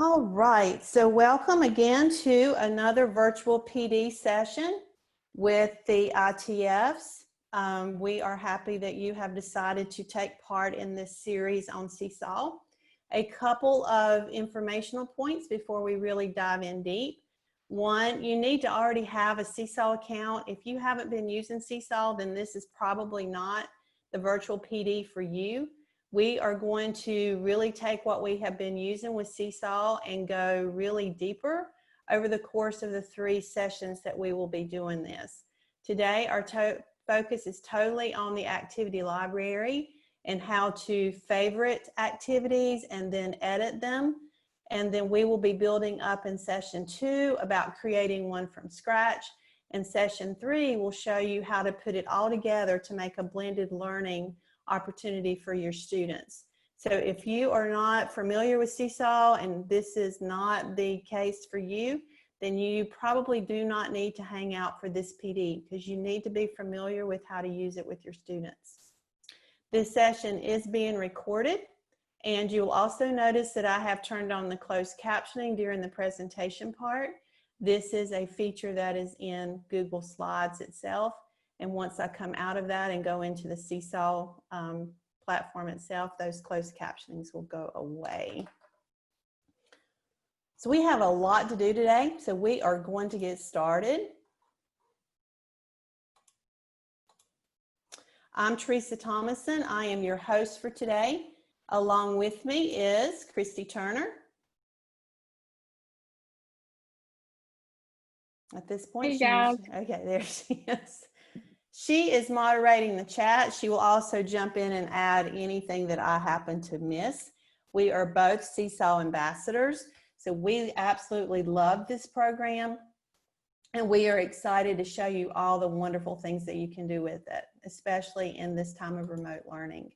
All right, so welcome again to another virtual PD session with the ITFs. We are happy that you have decided to take part in this series on Seesaw. A couple of informational points before we really dive in deep. One, you need to already have a Seesaw account. If you haven't been using Seesaw, then this is probably not the virtual PD for you. We are going to really take what we have been using with Seesaw and go really deeper over the course of the 3 sessions that we will be doing this. Today, our focus is totally on the activity library and how to favorite activities and then edit them. And then we will be building up in session 2 about creating one from scratch. And session 3 will show you how to put it all together to make a blended learning opportunity for your students. So if you are not familiar with Seesaw and this is not the case for you, then you probably do not need to hang out for this PD because you need to be familiar with how to use it with your students. This session is being recorded, and you'll also notice that I have turned on the closed captioning during the presentation part. This is a feature that is in Google Slides itself. And once I come out of that and go into the Seesaw platform itself, those closed captionings will go away. So we have a lot to do today, so we are going to get started. I'm Teresa Thomason. I am your host for today. Along with me is Christy Turner. At this point, okay, there she is. She is moderating the chat. She will also jump in and add anything that I happen to miss. We are both Seesaw ambassadors, so we absolutely love this program, and we are excited to show you all the wonderful things that you can do with it, especially in this time of remote learning.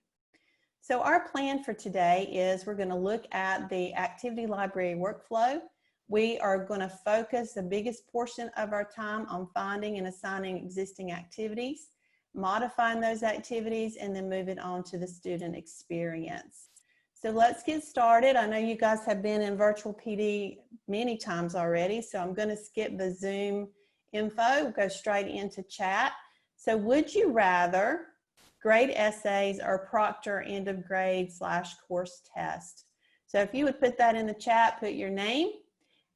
So our plan for today is we're going to look at the activity library workflow. We are going to focus the biggest portion of our time on finding and assigning existing activities, modifying those activities, and then moving on to the student experience. So let's get started. I know you guys have been in virtual PD many times already, so I'm going to skip the Zoom info, go straight into chat. So would you rather grade essays or proctor end of grade / course test? So if you would put that in the chat, put your name,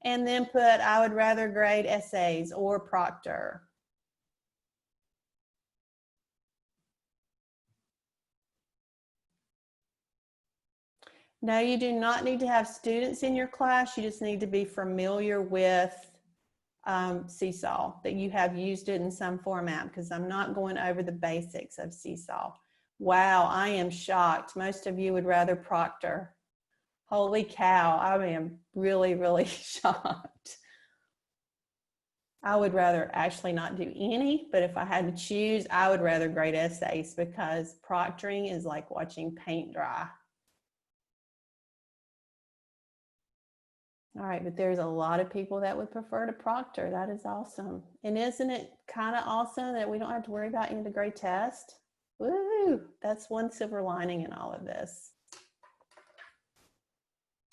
and then put, I would rather grade essays or proctor. No, you do not need to have students in your class. You just need to be familiar with Seesaw, that you have used it in some format, because I'm not going over the basics of Seesaw. Wow, I am shocked. Most of you would rather proctor. Holy cow, I am really, really shocked. I would rather actually not do any, but if I had to choose, I would rather grade essays because proctoring is like watching paint dry. All right, but there's a lot of people that would prefer to proctor. That is awesome. And isn't it kind of awesome that we don't have to worry about end of grade test? Woo, that's one silver lining in all of this.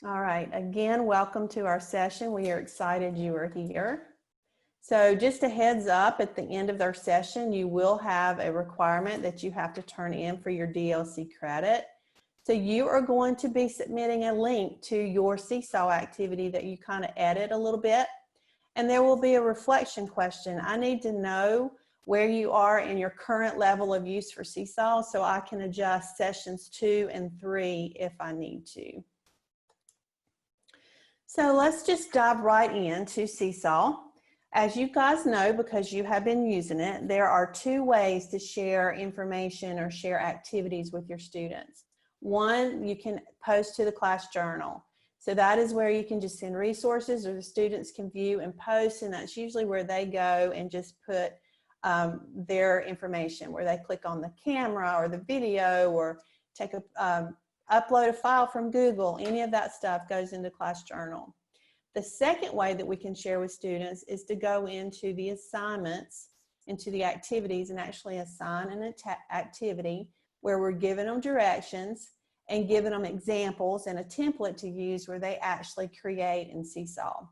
All right, again, welcome to our session. We are excited you are here. So just a heads up, at the end of our session, you will have a requirement that you have to turn in for your DLC credit. So you are going to be submitting a link to your Seesaw activity that you kind of edit a little bit. And there will be a reflection question. I need to know where you are in your current level of use for Seesaw so I can adjust sessions 2 and 3 if I need to. So let's just dive right into Seesaw. As you guys know, because you have been using it, there are 2 ways to share information or share activities with your students. One, you can post to the class journal. So that is where you can just send resources, or the students can view and post, and that's usually where they go and just put their information, where they click on the camera or the video or take a upload a file from Google. Any of that stuff goes into class journal. The second way that we can share with students is to go into the assignments, into the activities, and actually assign an activity where we're giving them directions, and giving them examples and a template to use where they actually create in Seesaw.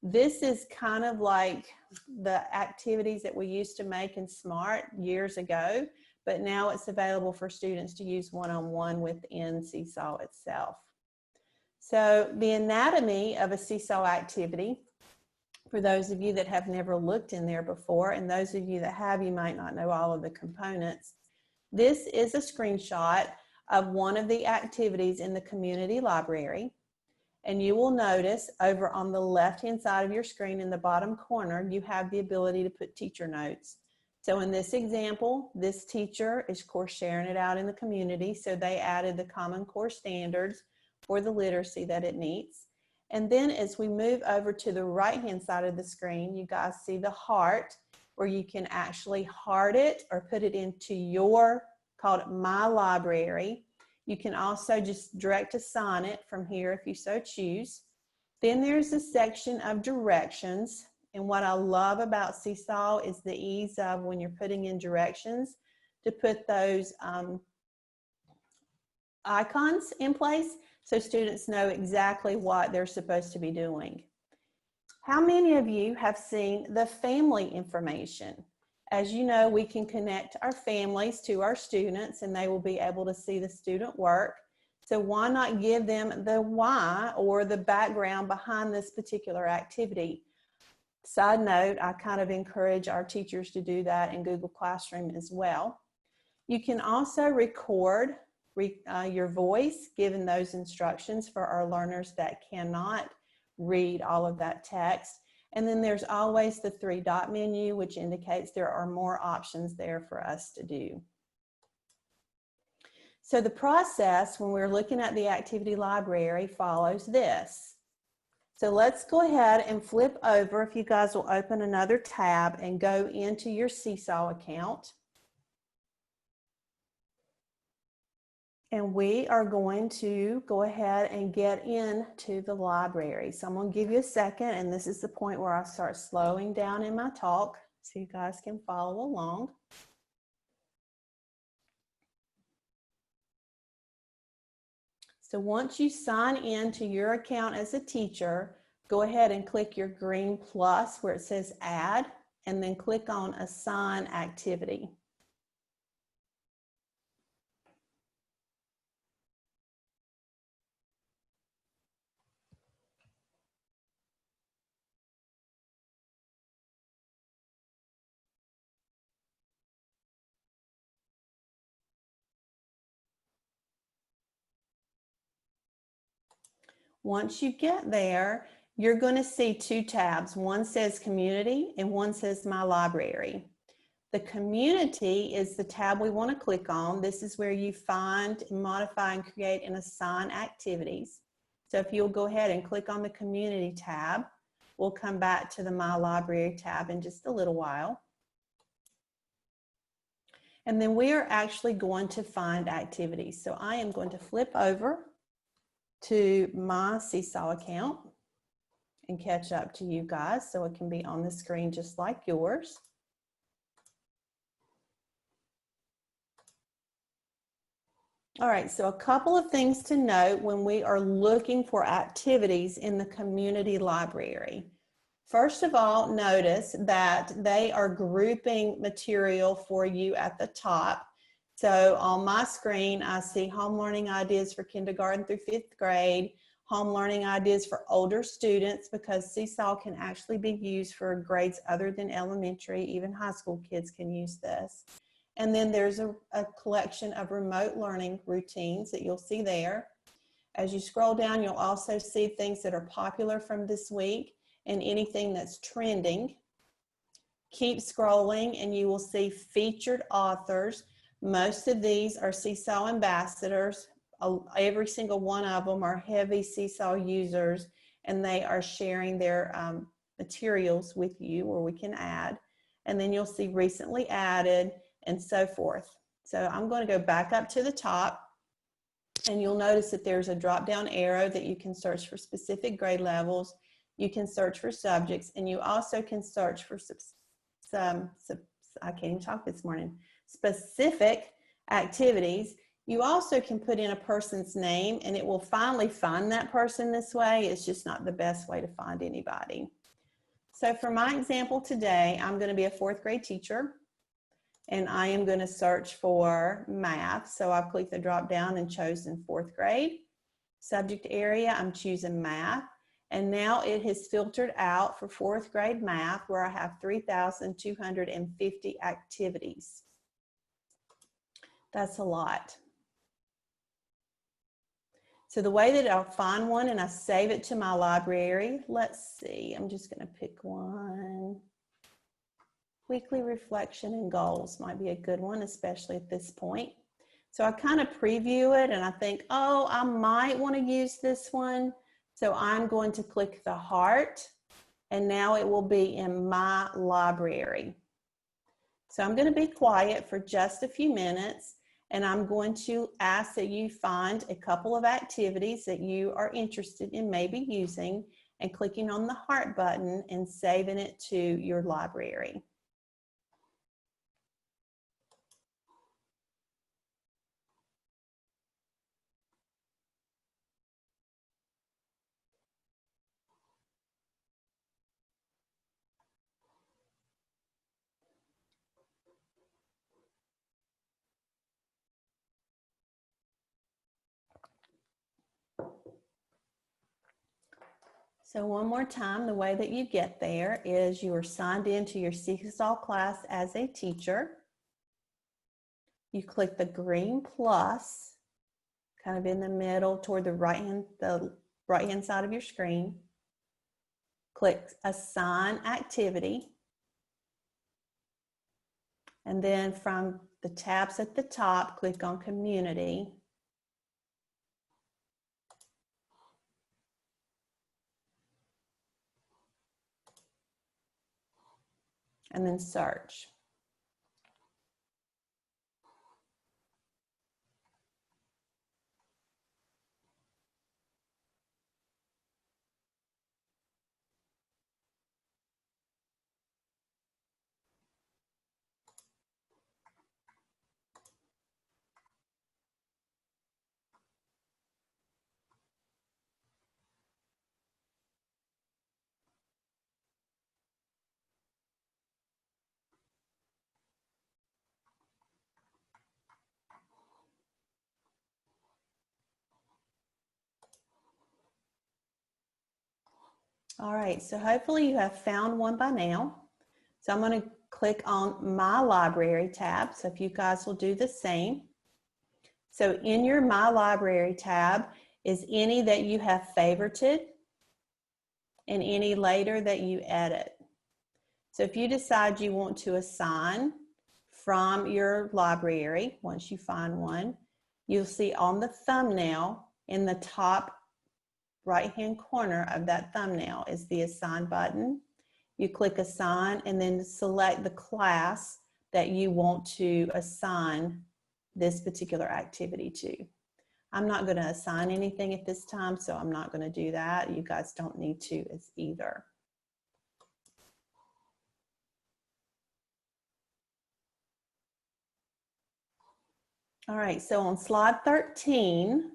This is kind of like the activities that we used to make in SMART years ago, but now it's available for students to use one-on-one within Seesaw itself. So the anatomy of a Seesaw activity, for those of you that have never looked in there before, and those of you that have, you might not know all of the components. This is a screenshot of one of the activities in the community library. And you will notice over on the left-hand side of your screen in the bottom corner, you have the ability to put teacher notes. So in this example, this teacher is, of course, sharing it out in the community. So they added the Common Core standards for the literacy that it needs. And then as we move over to the right-hand side of the screen, you guys see the heart, where you can actually heart it or put it into your, called My Library. You can also just direct assign it from here if you so choose. Then there's a section of directions. And what I love about Seesaw is the ease of, when you're putting in directions, to put those icons in place so students know exactly what they're supposed to be doing. How many of you have seen the family information? As you know, we can connect our families to our students and they will be able to see the student work. So why not give them the why, or the background behind this particular activity? Side note, I kind of encourage our teachers to do that in Google Classroom as well. You can also record your voice, given those instructions for our learners that cannot read all of that text. And then there's always the 3-dot menu, which indicates there are more options there for us to do. So the process when we're looking at the activity library follows this. So let's go ahead and flip over, if you guys will open another tab and go into your Seesaw account. And we are going to go ahead and get into the library. So I'm going to give you a second, and this is the point where I start slowing down in my talk so you guys can follow along. So once you sign in to your account as a teacher, go ahead and click your green plus where it says add, and then click on assign activity. Once you get there, you're going to see 2 tabs. One says Community and one says My Library. The Community is the tab we want to click on. This is where you find, modify, and create and assign activities. So if you'll go ahead and click on the Community tab, we'll come back to the My Library tab in just a little while. And then we are actually going to find activities. So I am going to flip over to my Seesaw account and catch up to you guys so it can be on the screen just like yours. All right, so a couple of things to note when we are looking for activities in the community library. First of all, notice that they are grouping material for you at the top. So on my screen, I see home learning ideas for kindergarten through 5th grade, home learning ideas for older students, because Seesaw can actually be used for grades other than elementary. Even high school kids can use this. And then there's a collection of remote learning routines that you'll see there. As you scroll down, you'll also see things that are popular from this week and anything that's trending. Keep scrolling and you will see featured authors. Most of these are Seesaw ambassadors. Every single one of them are heavy Seesaw users, and they are sharing their materials with you, or we can add. And then you'll see recently added and so forth. So I'm going to go back up to the top, and you'll notice that there's a drop-down arrow that you can search for specific grade levels. You can search for subjects, and you also can search for I can't even talk this morning, specific activities. You also can put in a person's name and it will finally find that person this way. It's just not the best way to find anybody. So for my example today, I'm going to be a 4th grade teacher and I am going to search for math. So I've clicked the drop down and chosen 4th grade. Subject area, I'm choosing math. And now it has filtered out for 4th grade math where I have 3,250 activities. That's a lot. So the way that I'll find one and I save it to my library, let's see, I'm just going to pick one. Weekly reflection and goals might be a good one, especially at this point. So I kind of preview it and I think, oh, I might want to use this one. So I'm going to click the heart and now it will be in my library. So I'm going to be quiet for just a few minutes and I'm going to ask that you find a couple of activities that you are interested in maybe using and clicking on the heart button and saving it to your library. So one more time, the way that you get there is you are signed into your Seesaw class as a teacher. You click the green plus, kind of in the middle toward the right hand side of your screen. Click Assign Activity. And then from the tabs at the top, click on Community. And then search. All right, so hopefully you have found one by now. So I'm going to click on My Library tab. So if you guys will do the same. So in your My Library tab is any that you have favorited and any later that you edit. So if you decide you want to assign from your library, once you find one, you'll see on the thumbnail in the top right-hand corner of that thumbnail is the Assign button. You click Assign and then select the class that you want to assign this particular activity to. I'm not going to assign anything at this time, so I'm not going to do that. You guys don't need to as either. All right, so on slide 13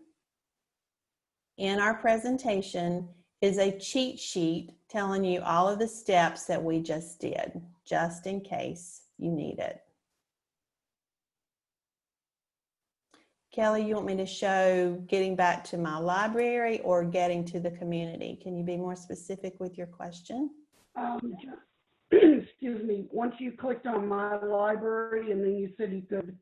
in our presentation is a cheat sheet telling you all of the steps that we just did, just in case you need it. Kelly, you want me to show getting back to my library or getting to the community? Can you be more specific with your question? Excuse me, once you clicked on My Library and then you said you could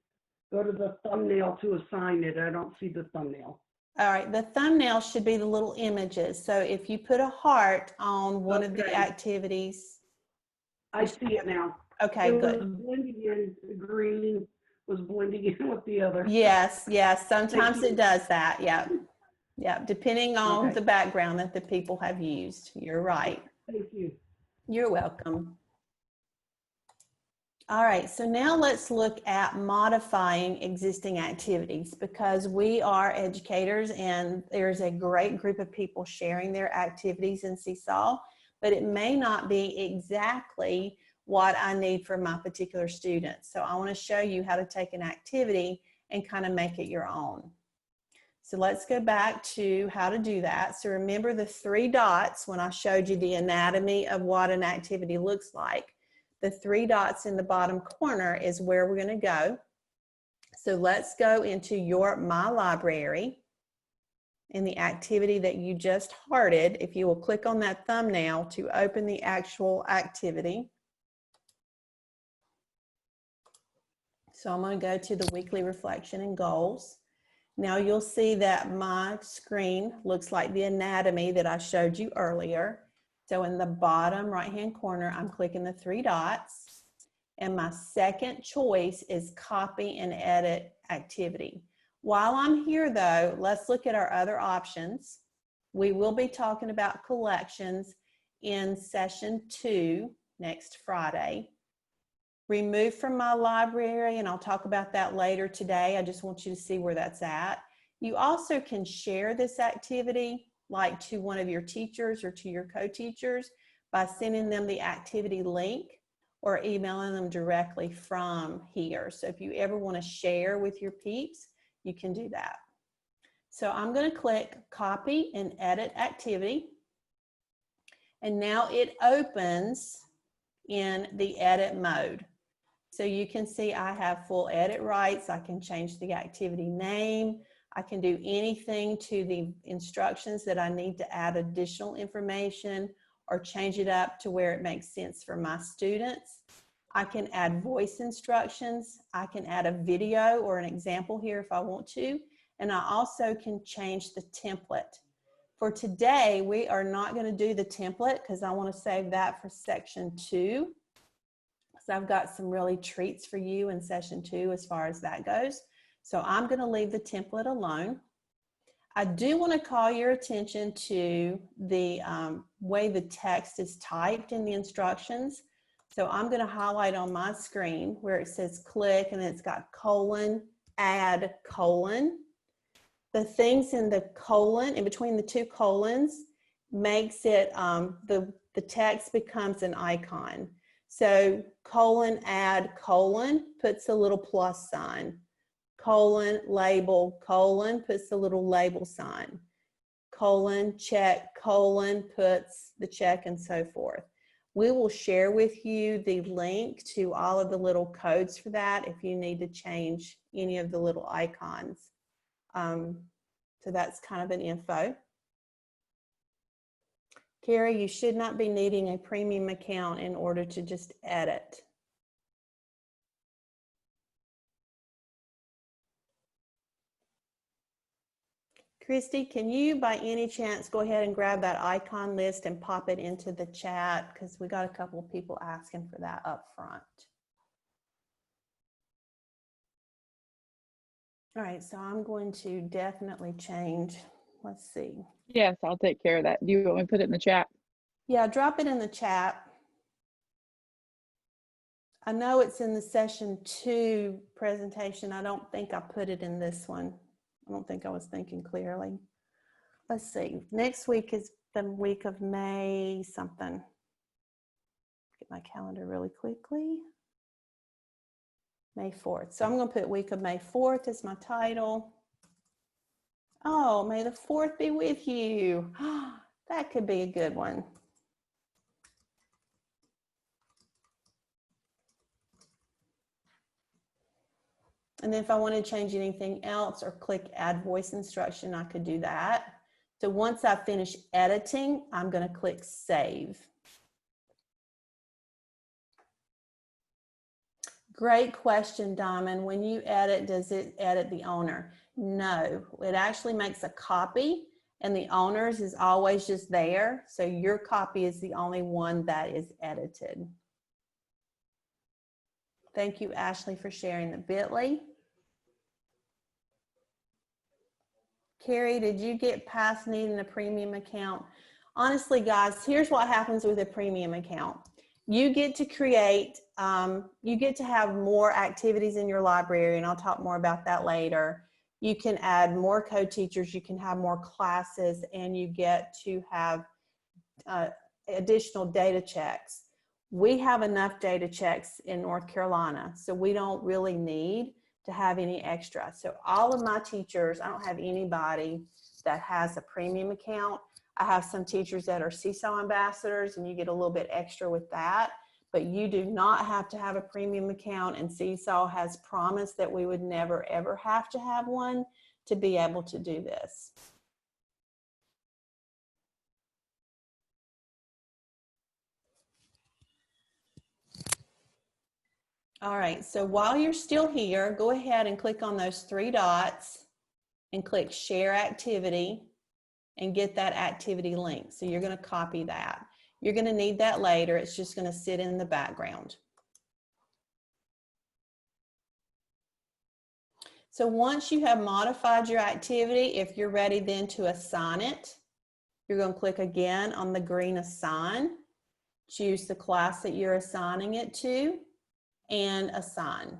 go to the thumbnail to assign it, I don't see the thumbnail. All right, the thumbnail should be the little images. So if you put a heart on one of the activities. I see it now. Okay, good. It was blending in, the green was blending in with the other. Yes, yes, sometimes it does that, yeah. Yeah, depending on the background that the people have used. You're right. Thank you. You're welcome. All right, so now let's look at modifying existing activities because we are educators and there's a great group of people sharing their activities in Seesaw, but it may not be exactly what I need for my particular students. So I want to show you how to take an activity and kind of make it your own. So let's go back to how to do that. So remember the 3 dots when I showed you the anatomy of what an activity looks like. The 3 dots in the bottom corner is where we're going to go. So let's go into your My Library and the activity that you just hearted. If you will click on that thumbnail to open the actual activity. So I'm going to go to the weekly reflection and goals. Now you'll see that my screen looks like the anatomy that I showed you earlier. So in the bottom right-hand corner, I'm clicking the 3 dots. And my second choice is copy and edit activity. While I'm here though, let's look at our other options. We will be talking about collections in session 2 next Friday. Remove from my library, and I'll talk about that later today. I just want you to see where that's at. You also can share this activity like to one of your teachers or to your co-teachers by sending them the activity link or emailing them directly from here. So if you ever want to share with your peeps, you can do that. So I'm going to click copy and edit activity. And now it opens in the edit mode. So you can see I have full edit rights. I can change the activity name. I can do anything to the instructions that I need to add additional information or change it up to where it makes sense for my students. I can add voice instructions. I can add a video or an example here if I want to. And I also can change the template. For today, we are not going to do the template because I want to save that for section 2. So I've got some really treats for you in session 2 as far as that goes. So I'm going to leave the template alone. I do want to call your attention to the way the text is typed in the instructions. So I'm going to highlight on my screen where it says click and it's got colon, add colon. The things in the colon, in between the 2 colons, makes it, the text becomes an icon. So colon, add colon puts a little plus sign. Colon, label, colon puts a little label sign. Colon, check, colon puts the check, and so forth. We will share with you the link to all of the little codes for that if you need to change any of the little icons. So that's kind of an info. Carrie, you should not be needing a premium account in order to just edit. Christy, can you by any chance go ahead and grab that icon list and pop it into the chat? Because we got a couple of people asking for that up front. All right, so I'm going to definitely change. Let's see. Yes, I'll take care of that. Do you want me to put it in the chat? Yeah, drop it in the chat. I know it's in the session 2 presentation. I don't think I put it in this one. I don't think I was thinking clearly. Let's see. Next week is the week of May something. Get my calendar really quickly. May 4th. So I'm going to put week of May 4th as my title. Oh, may the 4th be with you. That could be a good one. And then if I want to change anything else or click add voice instruction, I could do that. So once I finish editing, I'm going to click save. Great question, Diamond. When you edit, does it edit the owner? No, it actually makes a copy and the owner's is always just there. So your copy is the only one that is edited. Thank you, Ashley, for sharing the bit.ly. Carrie, did you get past needing a premium account? Honestly, guys, here's what happens with a premium account. You get to create, you get to have more activities in your library, and I'll talk more about that later. You can add more co-teachers, you can have more classes, and you get to have additional data checks. We have enough data checks in North Carolina, so we don't really need to have any extra. So all of my teachers, I don't have anybody that has a premium account. I have some teachers that are Seesaw ambassadors, and you get a little bit extra with that, but you do not have to have a premium account, and Seesaw has promised that we would never ever have to have one to be able to do this. All right, so while you're still here, go ahead and click on those three dots and click Share Activity and get that activity link. So you're going to copy that. You're going to need that later. It's just going to sit in the background. So once you have modified your activity, if you're ready then to assign it, you're going to click again on the green Assign, choose the class that you're assigning it to, and assign.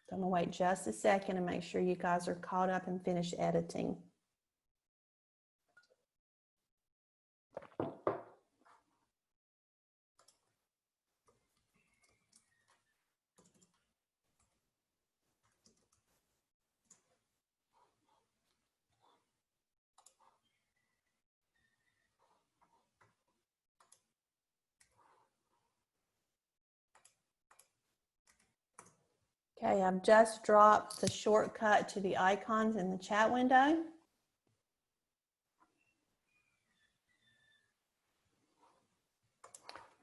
So I'm gonna wait just a second and make sure you guys are caught up and finished editing. Okay, I've just dropped the shortcut to the icons in the chat window.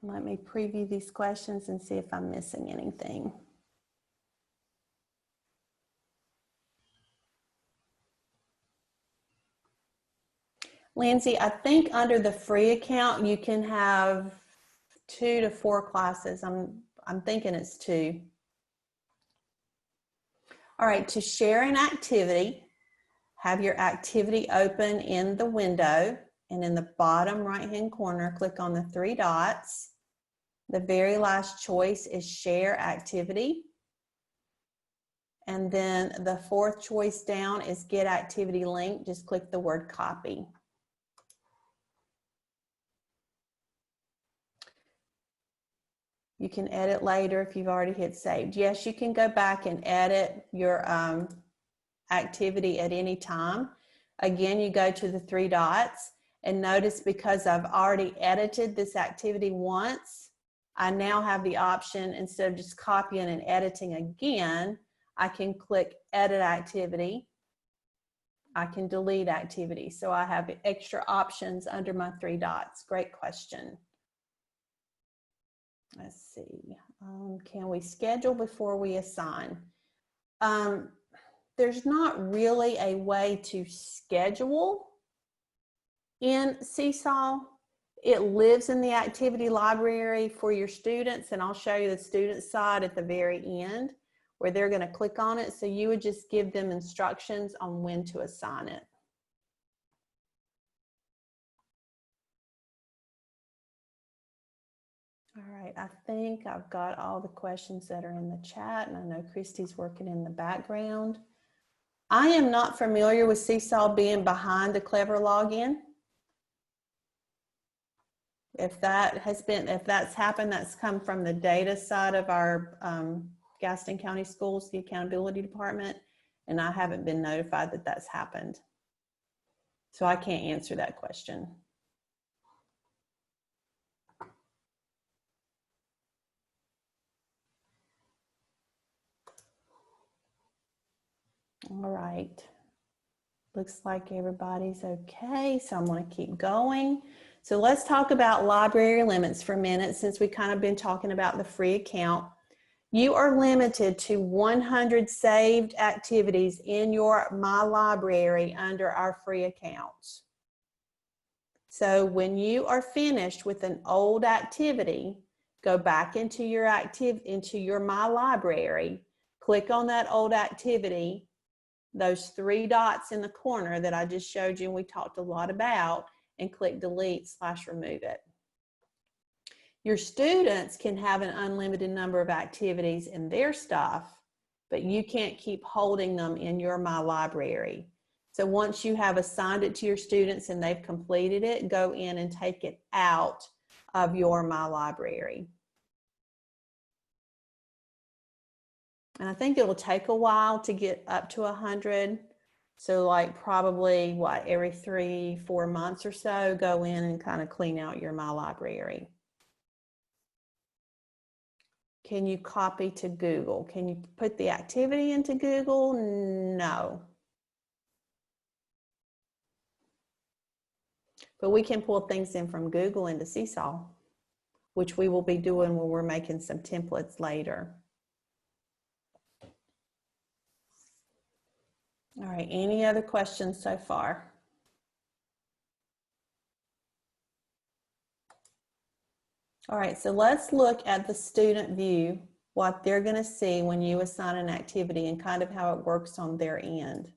Let me preview these questions and see if I'm missing anything. Lindsay, I think under the free account, you can have 2 to 4 classes. I'm thinking it's 2. All right, to share an activity, have your activity open in the window, and in the bottom right-hand corner, click on the 3 dots. The very last choice is Share Activity. And then the 4th choice down is Get Activity Link. Just click the word Copy. You can edit later if you've already hit saved. Yes, you can go back and edit your activity at any time. Again, you go to the 3 dots and notice because I've already edited this activity once, I now have the option, instead of just copying and editing again, I can click Edit Activity. I can delete activity. So I have extra options under my 3 dots. Great question. Let's see, can we schedule before we assign? There's not really a way to schedule in Seesaw. It lives in the activity library for your students, and I'll show you the student side at the very end where they're going to click on it. So you would just give them instructions on when to assign it. All right, I think I've got all the questions that are in the chat, and I know Christy's working in the background. I am not familiar with Seesaw being behind the Clever login. If that's happened, that's come from the data side of our Gaston County Schools, the accountability department, and I haven't been notified that that's happened. So I can't answer that question. All right, looks like everybody's okay, so I'm going to keep going. So let's talk about library limits for a minute, since we kind of been talking about the free account. You are limited to 100 saved activities in your My Library under our free accounts. So when you are finished with an old activity, go back into your My Library, click on that old activity, those 3 dots in the corner that I just showed you and we talked a lot about, and click delete/remove it. Your students can have an unlimited number of activities in their stuff, but you can't keep holding them in your My Library. So once you have assigned it to your students and they've completed it, go in and take it out of your My Library. And I think it will take a while to get up to 100. So like probably what, every 3-4 months or so, go in and kind of clean out your My Library. Can you copy to Google? Can you put the activity into Google? No. But we can pull things in from Google into Seesaw, which we will be doing when we're making some templates later. All right, any other questions so far? All right, so let's look at the student view, what they're going to see when you assign an activity and kind of how it works on their end.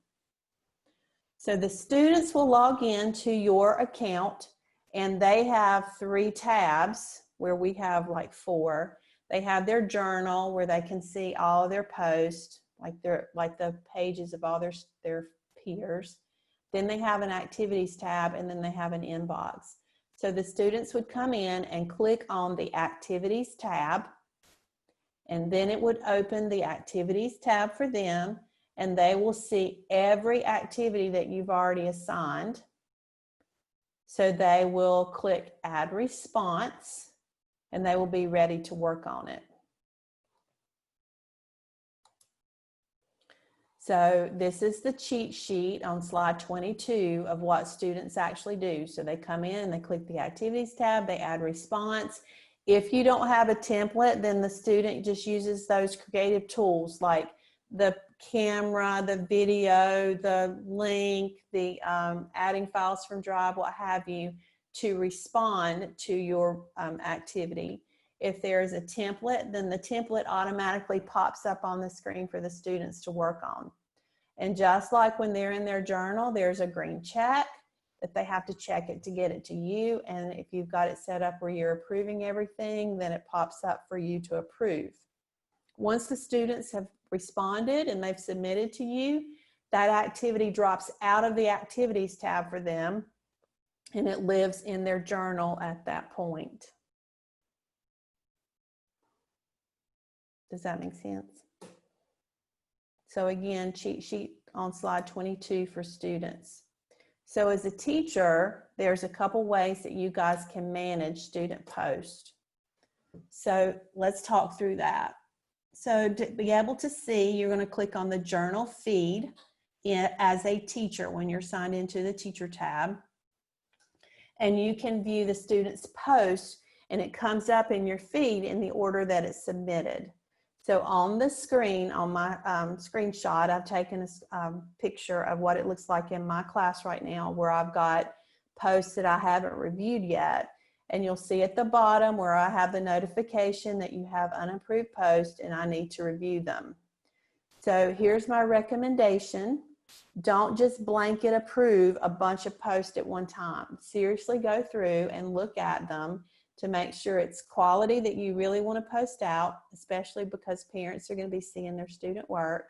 So the students will log in to your account and they have 3 tabs where we have like 4. They have their journal where they can see all of their posts, like the pages of all their peers. Then they have an activities tab and then they have an inbox. So the students would come in and click on the activities tab, and then it would open the activities tab for them, and they will see every activity that you've already assigned. So they will click add response and they will be ready to work on it. So this is the cheat sheet on slide 22 of what students actually do. So they come in and they click the activities tab, they add response. If you don't have a template, then the student just uses those creative tools like the camera, the video, the link, the adding files from Drive, what have you, to respond to your activity. If there is a template, then the template automatically pops up on the screen for the students to work on. And just like when they're in their journal, there's a green check that they have to check it to get it to you. And if you've got it set up where you're approving everything, then it pops up for you to approve. Once the students have responded and they've submitted to you, that activity drops out of the activities tab for them and it lives in their journal at that point. Does that make sense? So again, cheat sheet on slide 22 for students. So as a teacher, there's a couple ways that you guys can manage student post. So let's talk through that. So to be able to see, you're going to click on the journal feed as a teacher when you're signed into the teacher tab. And you can view the student's post and it comes up in your feed in the order that it's submitted. So on the screen, on my screenshot, I've taken a picture of what it looks like in my class right now where I've got posts that I haven't reviewed yet. And you'll see at the bottom where I have the notification that you have unapproved posts and I need to review them. So here's my recommendation. Don't just blanket approve a bunch of posts at one time. Seriously go through and look at them to make sure it's quality that you really want to post out, especially because parents are going to be seeing their student work.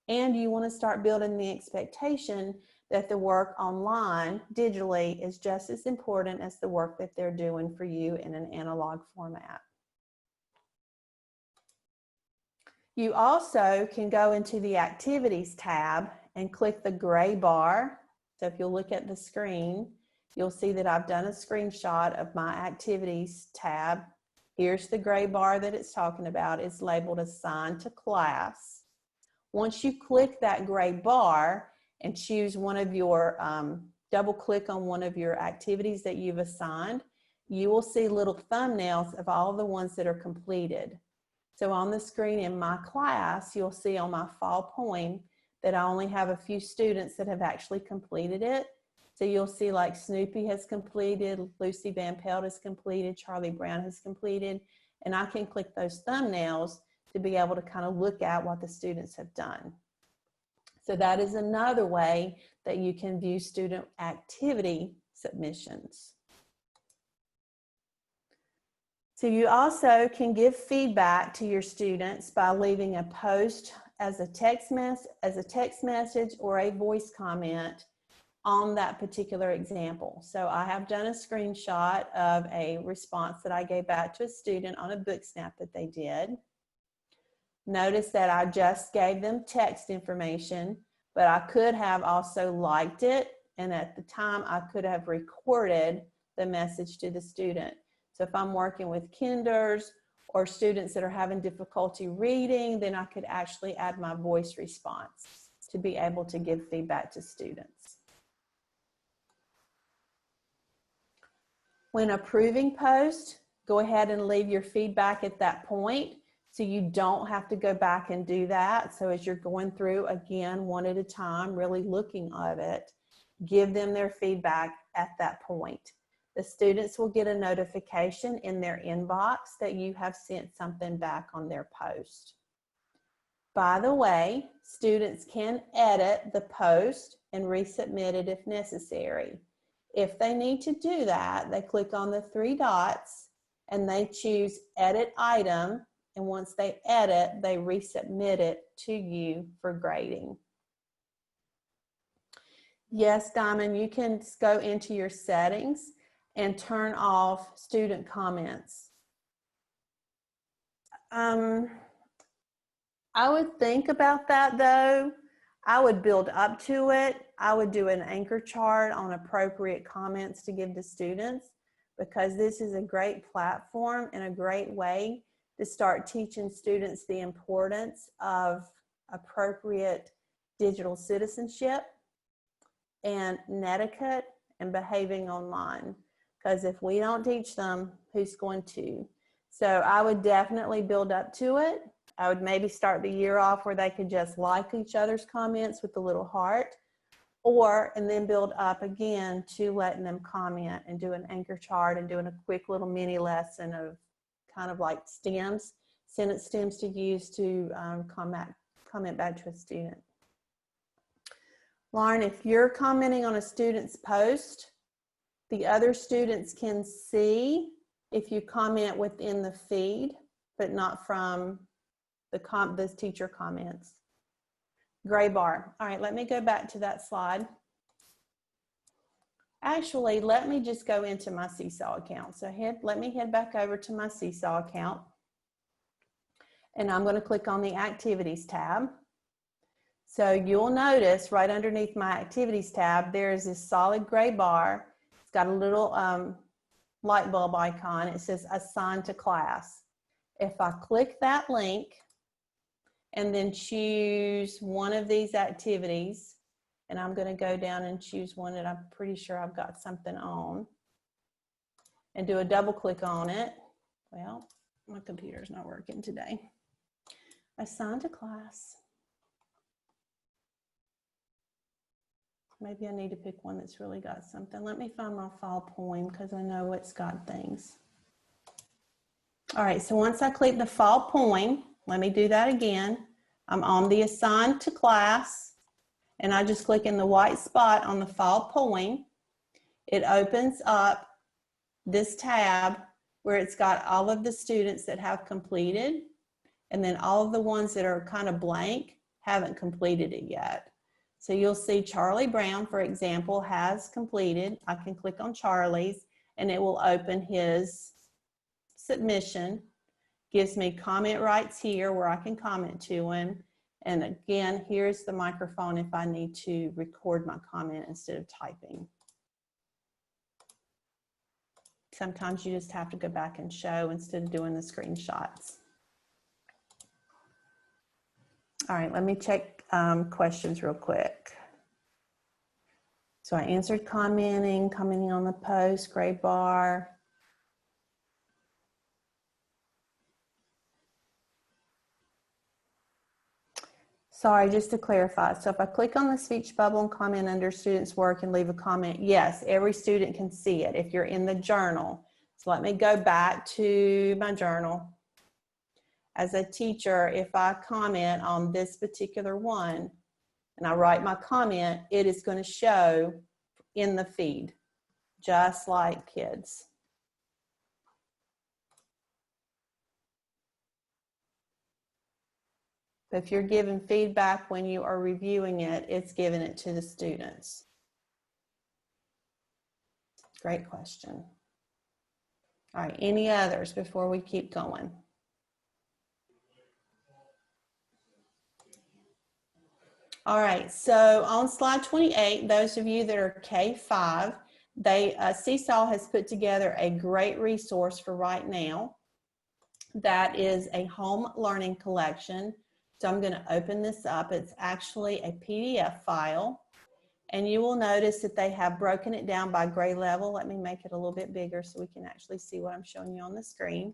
And you want to start building the expectation that the work online digitally is just as important as the work that they're doing for you in an analog format. You also can go into the activities tab and click the gray bar. So if you'll look at the screen, you'll see that I've done a screenshot of my activities tab. Here's the gray bar that it's talking about. It's labeled assigned to class. Once you click that gray bar and choose one of your, double click on one of your activities that you've assigned, you will see little thumbnails of all the ones that are completed. So on the screen in my class, you'll see on my fall poem that I only have a few students that have actually completed it. So you'll see like Snoopy has completed, Lucy Van Pelt has completed, Charlie Brown has completed, and I can click those thumbnails to be able to kind of look at what the students have done. So that is another way that you can view student activity submissions. So you also can give feedback to your students by leaving a post as a text message or a voice comment on that particular example. So I have done a screenshot of a response that I gave back to a student on a book snap that they did. Notice that I just gave them text information, but I could have also liked it, and at the time I could have recorded the message to the student. So if I'm working with kinders or students that are having difficulty reading, then I could actually add my voice response to be able to give feedback to students. When approving posts, go ahead and leave your feedback at that point, so you don't have to go back and do that. So as you're going through, again, one at a time, really looking at it, give them their feedback at that point. The students will get a notification in their inbox that you have sent something back on their post. By the way, students can edit the post and resubmit it if necessary. If they need to do that, they click on the 3 dots and they choose Edit Item. And once they edit, they resubmit it to you for grading. Yes, Diamond, you can go into your settings and turn off student comments. I would think about that though. I would build up to it. I would do an anchor chart on appropriate comments to give to students, because this is a great platform and a great way to start teaching students the importance of appropriate digital citizenship and netiquette and behaving online. Because if we don't teach them, who's going to? So I would definitely build up to it. I would maybe start the year off where they could just like each other's comments with the little heart, and then build up again to letting them comment and do an anchor chart and doing a quick little mini lesson of kind of like stems, sentence stems to use to comment back to a student. Lauren, if you're commenting on a student's post, the other students can see if you comment within the feed, but not from the teacher comments. Gray bar. All right, let me go back to that slide. Actually, let me just go into my Seesaw account. So let me head back over to my Seesaw account. And I'm going to click on the Activities tab. So you'll notice right underneath my Activities tab, there is this solid gray bar. It's got a little light bulb icon. It says Assign to Class. If I click that link and then choose one of these activities, and I'm going to go down and choose one that I'm pretty sure I've got something on, and do a double click on it. Well, my computer's not working today. Assign to Class. Maybe I need to pick one that's really got something. Let me find my fall poem because I know it's got things. All right, so once I click the fall poem, let me do that again. I'm on the Assign to Class, and I just click in the white spot on the fall poem. It opens up this tab where it's got all of the students that have completed, and then all of the ones that are kind of blank haven't completed it yet. So you'll see Charlie Brown, for example, has completed. I can click on Charlie's and it will open his submission. Gives me comment rights here where I can comment to him. And again, here's the microphone if I need to record my comment instead of typing. Sometimes you just have to go back and show instead of doing the screenshots. All right, let me check questions real quick. So I answered commenting on the post, gray bar. Sorry, just to clarify. So if I click on the speech bubble and comment under students' work and leave a comment, yes, every student can see it if you're in the journal. So let me go back to my journal. As a teacher, if I comment on this particular one and I write my comment, it is going to show in the feed, just like kids. But if you're giving feedback when you are reviewing it, it's giving it to the students. Great question. All right, any others before we keep going? All right, so on slide 28, those of you that are K-5, Seesaw has put together a great resource for right now. That is a home learning collection. So I'm going to open this up. It's actually a PDF file. And you will notice that they have broken it down by grade level. Let me make it a little bit bigger so we can actually see what I'm showing you on the screen.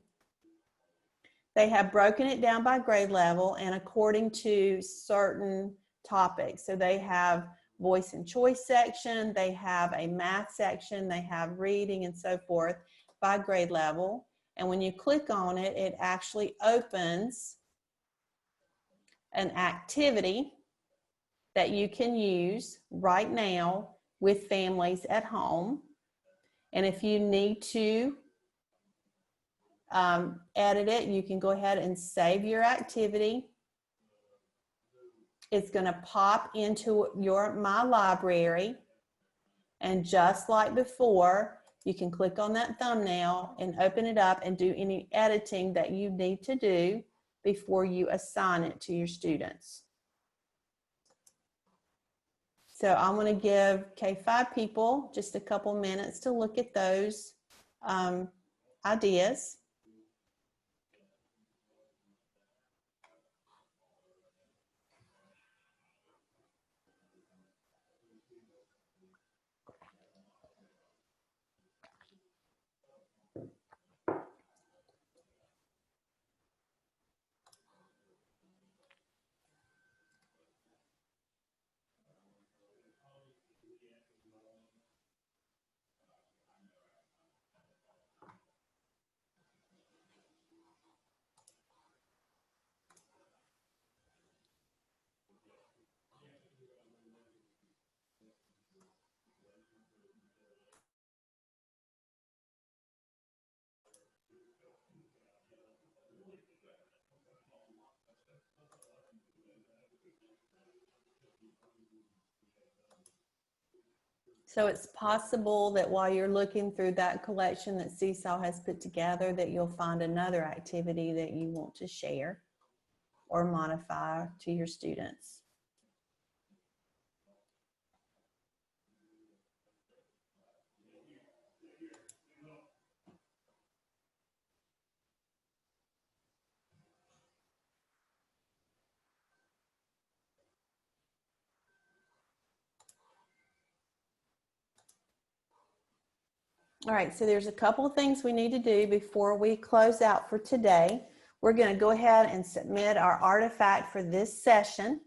They have broken it down by grade level and according to certain topics. So they have voice and choice section, they have a math section, they have reading and so forth by grade level. And when you click on it, it actually opens an activity that you can use right now with families at home. And if you need to edit it, you can go ahead and save your activity. It's going to pop into your My Library. And just like before, you can click on that thumbnail and open it up and do any editing that you need to do before you assign it to your students. So I'm going to give K-5 people just a couple minutes to look at those ideas. So it's possible that while you're looking through that collection that Seesaw has put together, that you'll find another activity that you want to share or modify to your students. All right, so there's a couple of things we need to do before we close out for today. We're going to go ahead and submit our artifact for this session.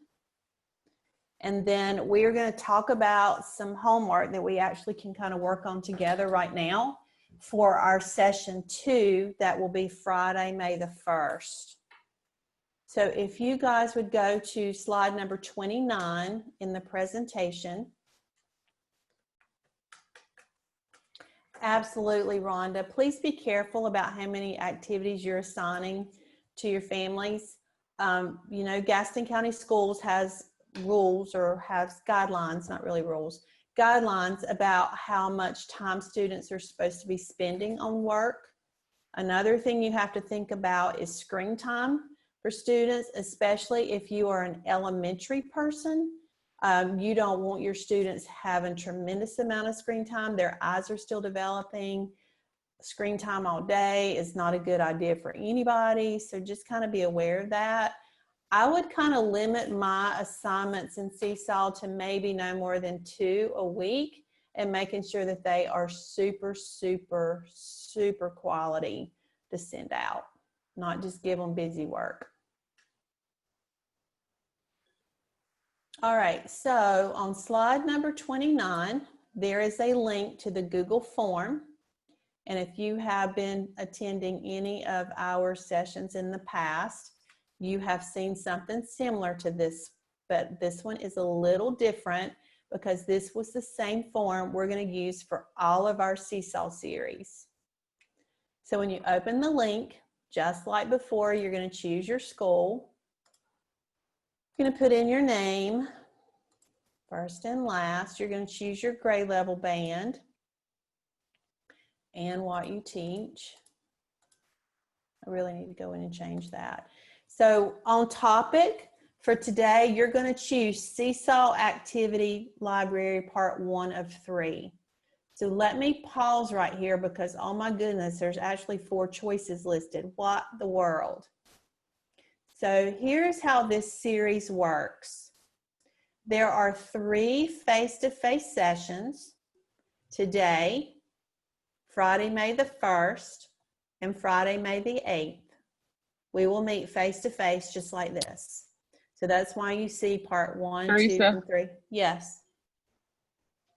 And then we are going to talk about some homework that we actually can kind of work on together right now for our session 2 that will be Friday, May the 1st. So if you guys would go to slide number 29 in the presentation. Absolutely, Rhonda. Please be careful about how many activities you're assigning to your families. You know, Gaston County Schools has rules or has guidelines, not really rules, guidelines about how much time students are supposed to be spending on work. Another thing you have to think about is screen time for students, especially if you are an elementary person. You don't want your students having tremendous amount of screen time. Their eyes are still developing. Screen time all day is not a good idea for anybody. So just kind of be aware of that. I would kind of limit my assignments in Seesaw to maybe no more than 2 a week and making sure that they are super, super, super quality to send out, not just give them busy work. All right, so on slide number 29, there is a link to the Google form. And if you have been attending any of our sessions in the past, you have seen something similar to this, but this one is a little different because this was the same form we're going to use for all of our Seesaw series. So when you open the link, just like before, you're going to choose your school. You're going to put in your name, first and last. You're going to choose your grade level band and what you teach. I really need to go in and change that. So on topic for today, you're going to choose Seesaw Activity Library Part 1 of 3. So let me pause right here because, oh my goodness, there's actually 4 choices listed. What the world? So here's how this series works. There are 3 face-to-face sessions today, Friday, May the 1st, and Friday, May the 8th. We will meet face-to-face just like this. So that's why you see part 1, 2, Teresa, and 3. Yes.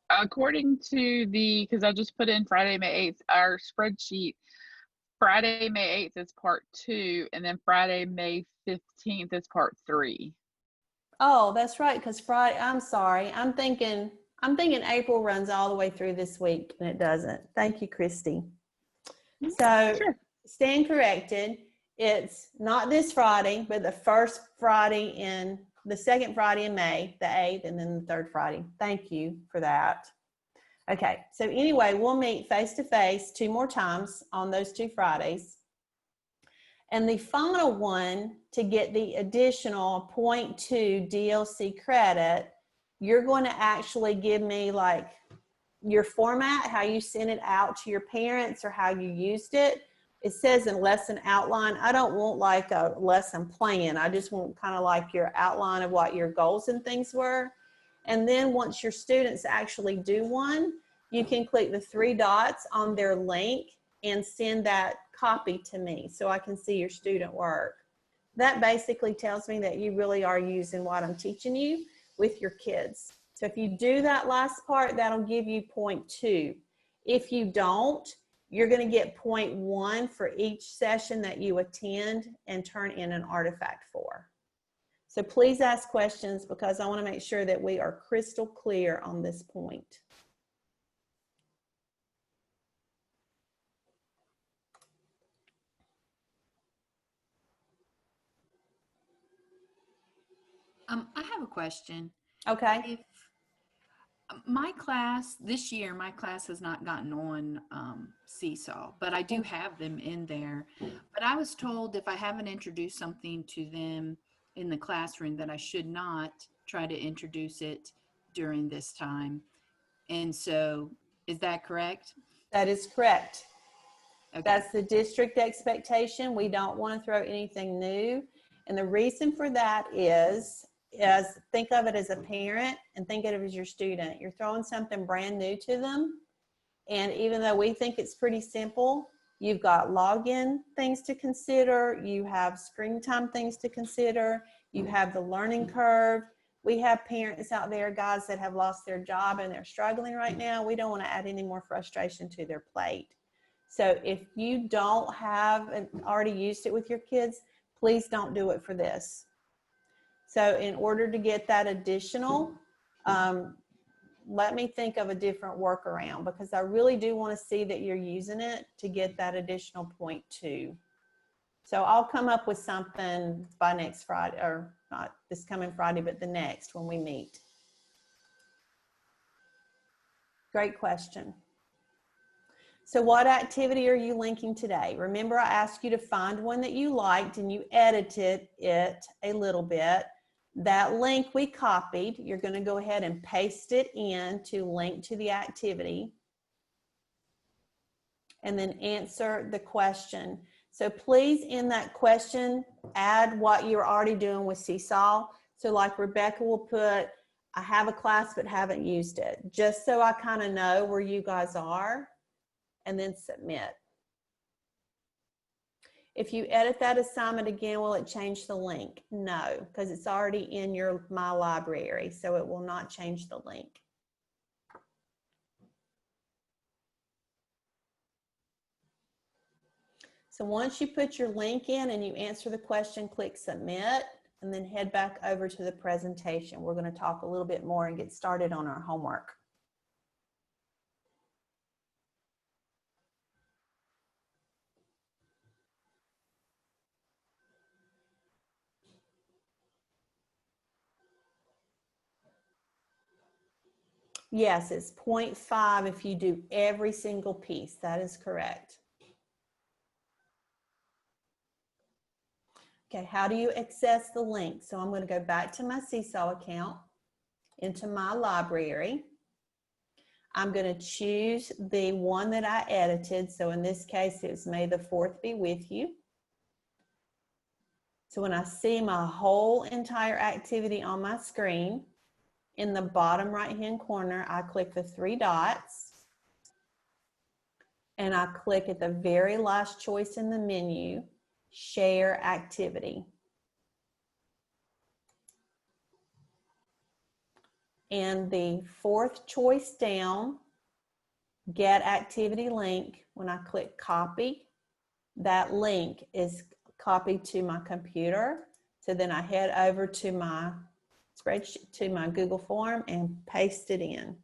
according to because I just put in Friday, May 8th, our spreadsheet, Friday, May 8th is part 2, and then Friday, May 15th is part 3. Oh, that's right, because Friday, I'm sorry. I'm thinking April runs all the way through this week, and it doesn't. Thank you, Christy. So Sure. stand corrected. It's not this Friday, but the first Friday in the second Friday in May, the 8th, and then the third Friday. Thank you for that. Okay, so anyway, we'll meet face-to-face 2 more times on those 2 Fridays. And the final one, to get the additional 0.2 DLC credit, you're going to actually give me like your format, how you sent it out to your parents or how you used it. It says in lesson outline. I don't want like a lesson plan. I just want kind of like your outline of what your goals and things were. And then once your students actually do one, you can click the 3 dots on their link and send that copy to me so I can see your student work. That basically tells me that you really are using what I'm teaching you with your kids. So if you do that last part, that'll give you 0.2. If you don't, you're going to get 0.1 for each session that you attend and turn in an artifact for. So please ask questions because I want to make sure that we are crystal clear on this point. I have a question. Okay. If my class this year, my class has not gotten on Seesaw, but I do have them in there. But I was told if I haven't introduced something to them in the classroom, that I should not try to introduce it during this time. And so, is that correct? That is correct. Okay. That's the district expectation. We don't want to throw anything new. And the reason for that is think of it as a parent and think of it as your student. You're throwing something brand new to them. And even though we think it's pretty simple, you've got login things to consider. You have screen time things to consider. You have the learning curve. We have parents out there, guys, that have lost their job and they're struggling right now. We don't want to add any more frustration to their plate. So if you don't have already used it with your kids, please don't do it for this. So in order to get that additional, let me think of a different workaround because I really do want to see that you're using it to get that additional 0.2. So I'll come up with something by next Friday, or not this coming Friday, but the next when we meet. Great question. So what activity are you linking today? Remember, I asked you to find one that you liked and you edited it a little bit. That link we copied, you're going to go ahead and paste it in to link to the activity and then answer the question. So please, in that question, add what you're already doing with Seesaw. So like Rebecca will put, I have a class but haven't used it, just so I kind of know where you guys are, and then submit. If you edit that assignment again, will it change the link? No, because it's already in my library, so it will not change the link. So once you put your link in and you answer the question, click submit, and then head back over to the presentation. We're going to talk a little bit more and get started on our homework. Yes, it's 0.5 if you do every single piece. That is correct. Okay, how do you access the link? So I'm going to go back to my Seesaw account, into my library. I'm going to choose the one that I edited. So in this case, it's May the 4th be with you. So when I see my whole entire activity on my screen, in the bottom right-hand corner, I click the 3 dots and I click at the very last choice in the menu, Share Activity. And the 4th choice down, Get Activity Link, when I click Copy, that link is copied to my computer. So then I head over to my spreadsheet, to my Google form, and paste it in.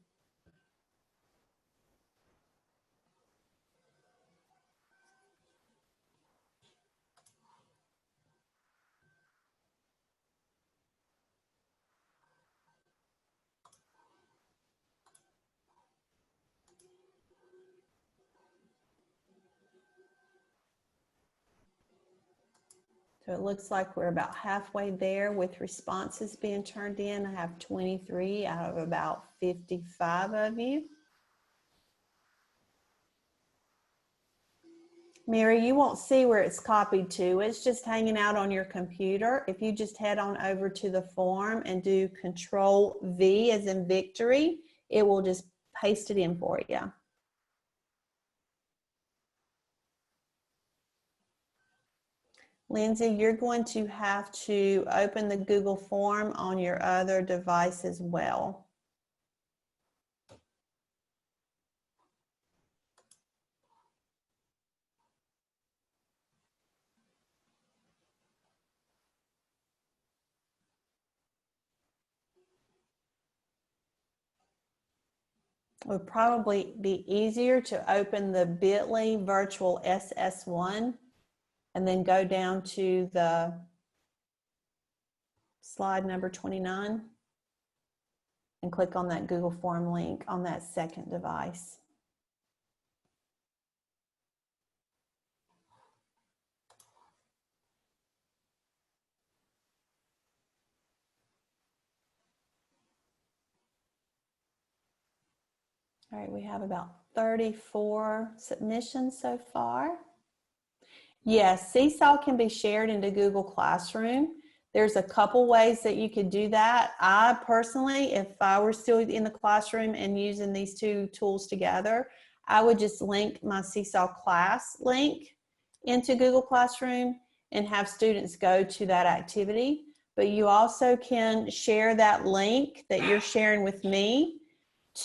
So it looks like we're about halfway there with responses being turned in. I have 23 out of about 55 of you. Mary, you won't see where it's copied to. It's just hanging out on your computer. If you just head on over to the form and do Control V as in victory, it will just paste it in for you. Lindsay, you're going to have to open the Google form on your other device as well. It would probably be easier to open the bit.ly virtual SS1 and then go down to the slide number 29 and click on that Google form link on that second device. All right, we have about 34 submissions so far. Yes, Seesaw can be shared into Google Classroom. There's a couple ways that you could do that. I personally, if I were still in the classroom and using these two tools together, I would just link my Seesaw class link into Google Classroom and have students go to that activity. But you also can share that link that you're sharing with me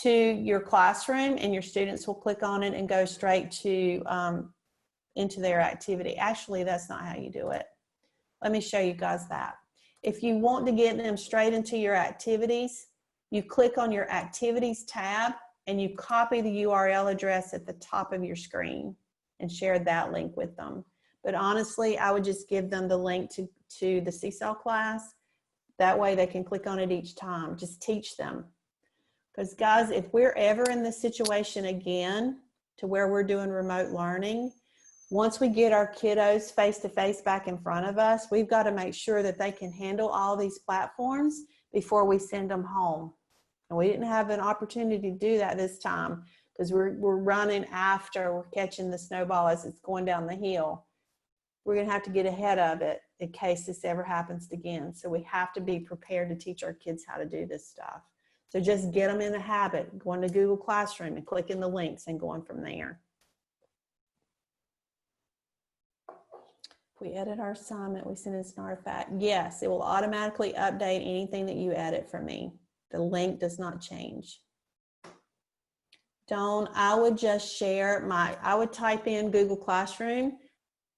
to your classroom, and your students will click on it and go straight to into their activity. Actually, that's not how you do it. Let me show you guys that. If you want to get them straight into your activities, you click on your activities tab and you copy the URL address at the top of your screen and share that link with them. But honestly, I would just give them the link to the Seesaw class. That way they can click on it each time. Just teach them. Because guys, if we're ever in this situation again to where we're doing remote learning, once we get our kiddos face-to-face back in front of us, we've got to make sure that they can handle all these platforms before we send them home. And we didn't have an opportunity to do that this time because we're running after, we're catching the snowball as it's going down the hill. We're going to have to get ahead of it in case this ever happens again. So we have to be prepared to teach our kids how to do this stuff. So just get them in the habit, going to Google Classroom and clicking the links and going from there. If we edit our assignment, we send it as an artifact. Yes, it will automatically update anything that you edit for me. The link does not change. I would just share I would type in Google Classroom,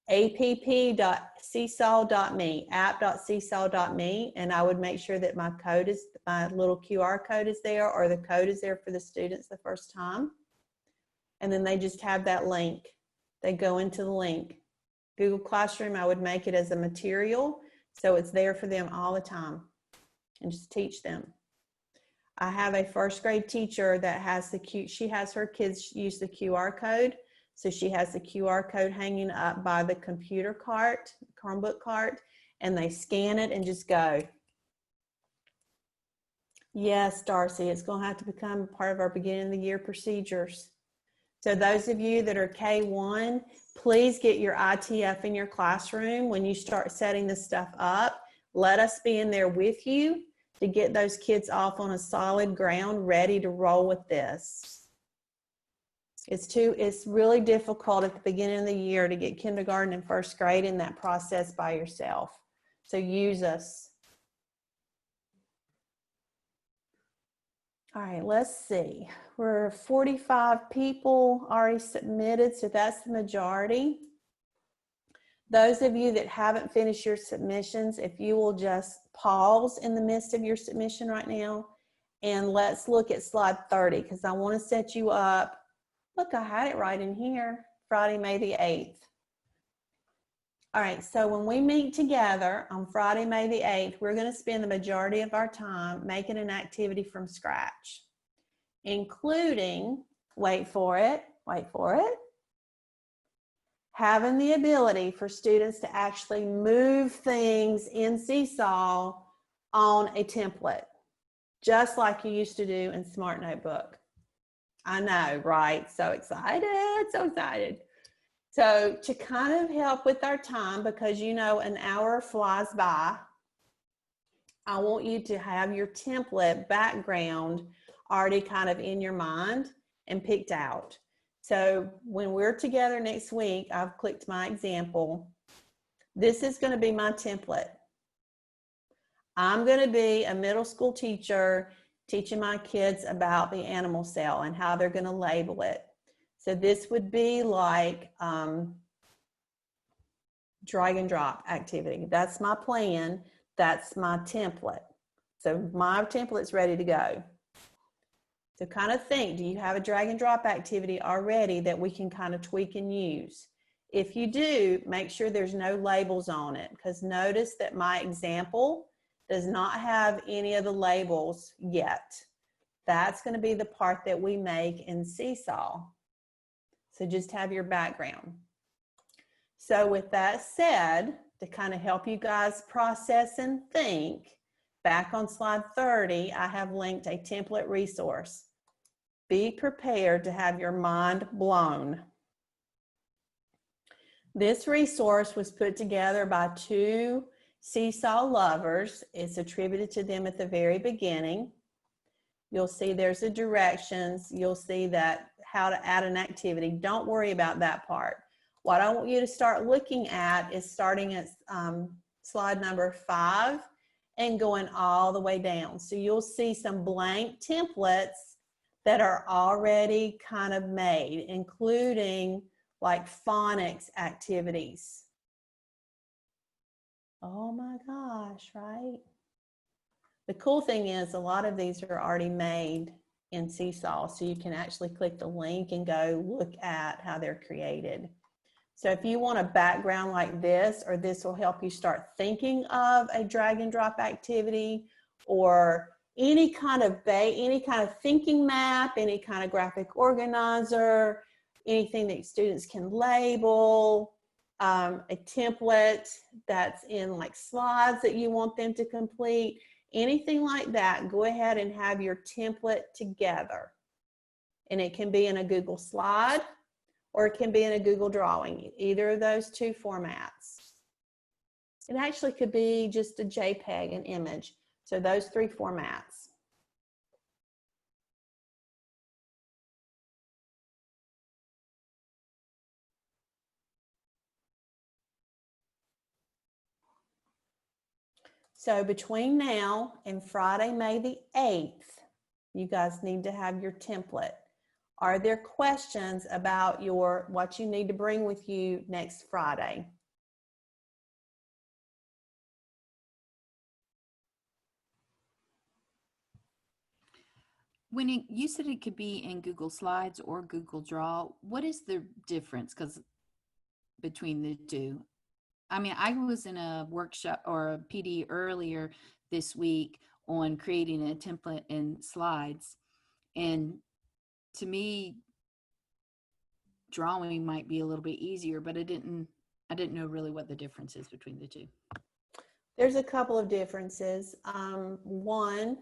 app.seesaw.me, app.seesaw.me, and I would make sure that my little QR code is there, or the code is there for the students the first time. And then they just have that link. They go into the link. Google Classroom, I would make it as a material, so it's there for them all the time, and just teach them. I have a first grade teacher that has she has her kids use the QR code. So she has the QR code hanging up by the computer cart, Chromebook cart, and they scan it and just go. Yes, Darcy, it's going to have to become part of our beginning of the year procedures. So those of you that are K1, please get your ITF in your classroom when you start setting this stuff up. Let us be in there with you to get those kids off on a solid ground, ready to roll with this. It's really difficult at the beginning of the year to get kindergarten and first grade in that process by yourself. So use us. All right, let's see. We're 45 people already submitted, so that's the majority. Those of you that haven't finished your submissions, if you will just pause in the midst of your submission right now, and let's look at slide 30, because I want to set you up. Look, I had it right in here, Friday, May the 8th. All right, so when we meet together on Friday, May the 8th, we're going to spend the majority of our time making an activity from scratch, including, wait for it, having the ability for students to actually move things in Seesaw on a template, just like you used to do in Smart Notebook. I know, right? So excited, so excited. So to kind of help with our time, because you know an hour flies by, I want you to have your template background already kind of in your mind and picked out. So when we're together next week, I've clicked my example. This is going to be my template. I'm going to be a middle school teacher teaching my kids about the animal cell and how they're going to label it. So this would be like drag and drop activity. That's my plan. That's my template. So my template's ready to go. So kind of think, do you have a drag and drop activity already that we can kind of tweak and use? If you do, make sure there's no labels on it, because notice that my example does not have any of the labels yet. That's going to be the part that we make in Seesaw. So just have your background. So with that said, to kind of help you guys process and think, back on slide 30, I have linked a template resource. Be prepared to have your mind blown. This resource was put together by two Seesaw lovers. It's attributed to them at the very beginning. You'll see there's the directions. You'll see that how to add an activity. Don't worry about that part. What I want you to start looking at is starting at slide number 5 and going all the way down. So you'll see some blank templates that are already kind of made, including like phonics activities. Oh my gosh, right? The cool thing is a lot of these are already made in Seesaw, so you can actually click the link and go look at how they're created. So if you want a background like this, or this will help you start thinking of a drag and drop activity, or any kind of thinking map, any kind of graphic organizer, anything that students can label, a template that's in like slides that you want them to complete, anything like that, go ahead and have your template together. And it can be in a Google slide or it can be in a Google drawing, either of those two formats. It actually could be just a JPEG, an image. So those 3 formats. So between now and Friday, May the 8th, you guys need to have your template. Are there questions about what you need to bring with you next Friday? When you said it could be in Google Slides or Google Draw, what is the difference between the two? I mean, I was in a workshop or a PD earlier this week on creating a template and slides. And to me, drawing might be a little bit easier, but I didn't know really what the difference is between the two. There's a couple of differences. One,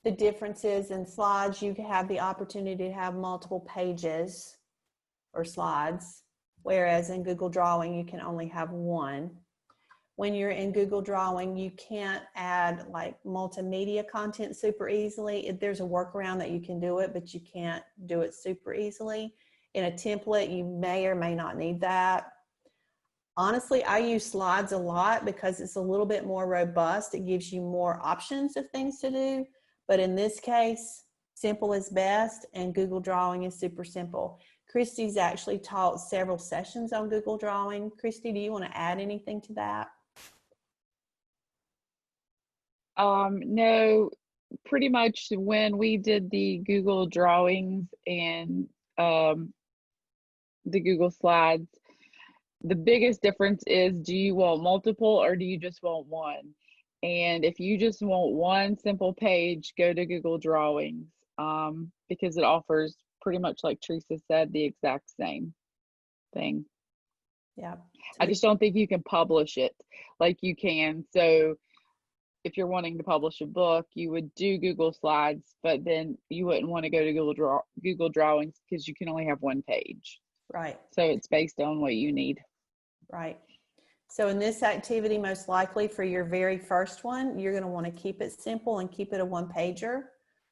the differences in slides, you have the opportunity to have multiple pages or slides, whereas in Google Drawing, you can only have one. When you're in Google Drawing, you can't add like multimedia content super easily. There's a workaround that you can do it, but you can't do it super easily. In a template, you may or may not need that. Honestly, I use slides a lot because it's a little bit more robust. It gives you more options of things to do. But in this case, simple is best, and Google Drawing is super simple. Christy's actually taught several sessions on Google Drawing. Christy, do you want to add anything to that? No, pretty much when we did the Google drawings and the Google slides, the biggest difference is, do you want multiple or do you just want one? And if you just want one simple page, go to Google Drawings, because it offers pretty much, like Teresa said, the exact same thing. Yeah. I just don't think you can publish it like you can. So if you're wanting to publish a book, you would do Google Slides, but then you wouldn't want to go to Google Drawings because you can only have one page. Right. So it's based on what you need. Right. So in this activity, most likely for your very first one, you're going to want to keep it simple and keep it a one-pager.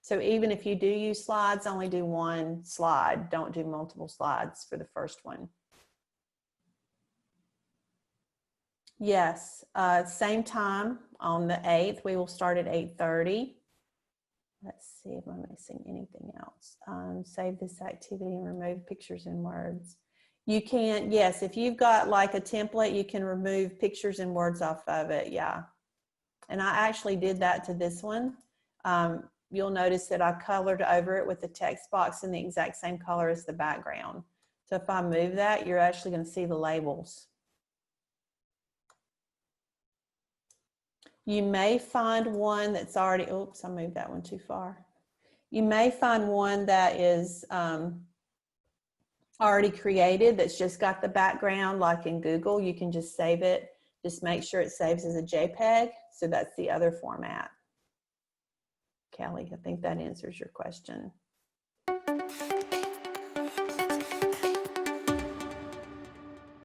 So even if you do use slides, only do one slide. Don't do multiple slides for the first one. Yes, same time on the 8th. We will start at 8:30. Let's see if I'm missing anything else. Save this activity and remove pictures and words. You can, yes, if you've got like a template, you can remove pictures and words off of it, yeah. And I actually did that to this one. You'll notice that I colored over it with the text box in the exact same color as the background. So if I move that, you're actually going to see the labels. You may find one that's already, oops, I moved that one too far. You may find one that is already created that's just got the background, like in Google. You can just save it. Just make sure it saves as a JPEG. So that's the other format. Kelly, I think that answers your question.